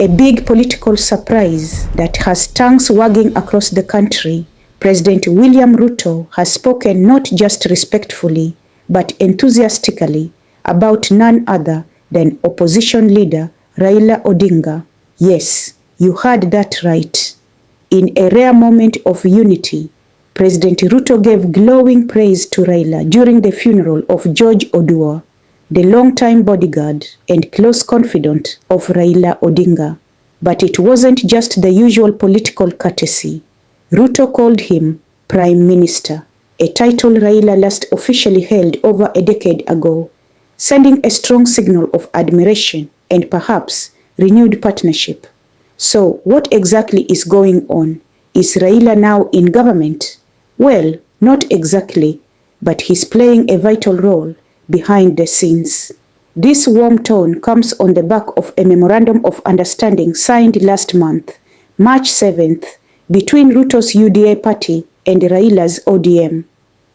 A big political surprise that has tongues wagging across the country. President William Ruto has spoken not just respectfully, but enthusiastically about none other than opposition leader Raila Odinga. Yes, you heard that right. In a rare moment of unity, President Ruto gave glowing praise to Raila during the funeral of George Oduor, the longtime bodyguard and close confidant of Raila Odinga. But it wasn't just the usual political courtesy. Ruto called him Prime Minister, a title Raila last officially held over a decade ago, sending a strong signal of admiration and perhaps renewed partnership. So what exactly is going on? Is Raila now in government? Well, not exactly, but he's playing a vital role behind the scenes. This warm tone comes on the back of a memorandum of understanding signed last month, March 7th, between Ruto's UDA party and Raila's ODM.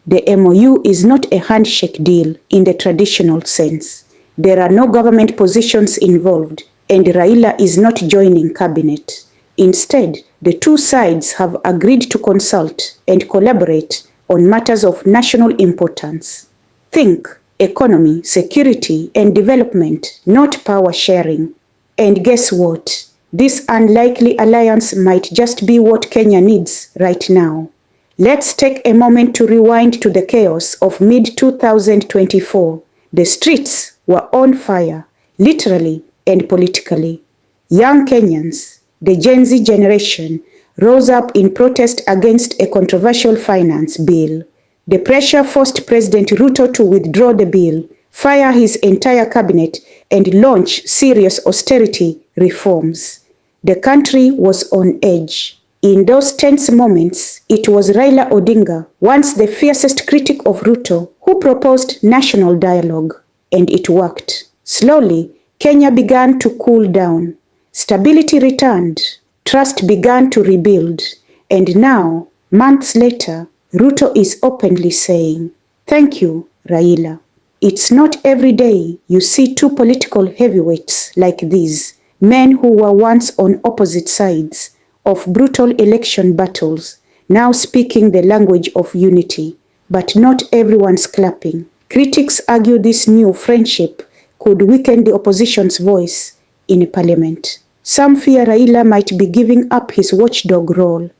The MOU is not a handshake deal in the traditional sense. There are no government positions involved, and Raila is not joining cabinet. Instead, the two sides have agreed to consult and collaborate on matters of national importance. Think economy, security, and development, not power sharing. And guess what? This unlikely alliance might just be what Kenya needs right now. Let's take a moment to rewind to the chaos of mid-2024. The streets were on fire, literally and politically. Young Kenyans, the Gen Z generation, rose up in protest against a controversial finance bill. The pressure forced President Ruto to withdraw the bill, fire his entire cabinet, and launch serious austerity reforms. The country was on edge. In those tense moments, it was Raila Odinga, once the fiercest critic of Ruto, who proposed national dialogue. And it worked. Slowly, Kenya began to cool down. Stability returned. Trust began to rebuild. And now, months later, Ruto is openly saying, "Thank you, Raila." It's not every day you see two political heavyweights like these, men who were once on opposite sides of brutal election battles, now speaking the language of unity. But not everyone's clapping. Critics argue this new friendship could weaken the opposition's voice in parliament. Some fear Raila might be giving up his watchdog role.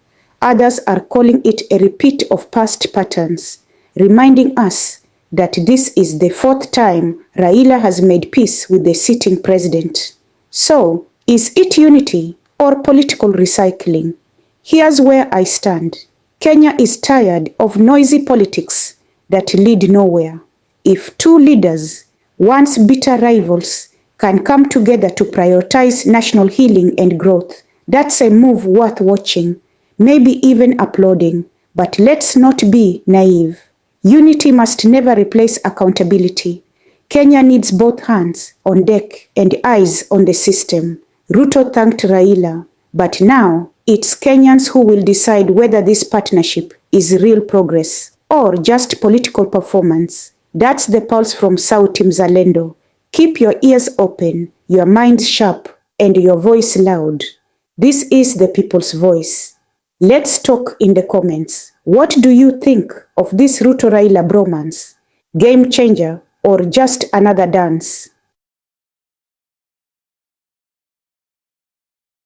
Others are calling it a repeat of past patterns, reminding us that this is the fourth time Raila has made peace with the sitting president. So, is it unity or political recycling? Here's where I stand. Kenya is tired of noisy politics that lead nowhere. If two leaders, once bitter rivals, can come together to prioritize national healing and growth, that's a move worth watching, maybe even applauding. But let's not be naive. Unity must never replace accountability. Kenya needs both hands on deck and eyes on the system. Ruto thanked Raila, but now it's Kenyans who will decide whether this partnership is real progress or just political performance. That's the pulse from Sauti, Mzalendo. Keep your ears open, your mind sharp, and your voice loud. This is the people's voice. Let's talk in the comments. What do you think of this Ruto-Raila bromance? Game changer or just another dance?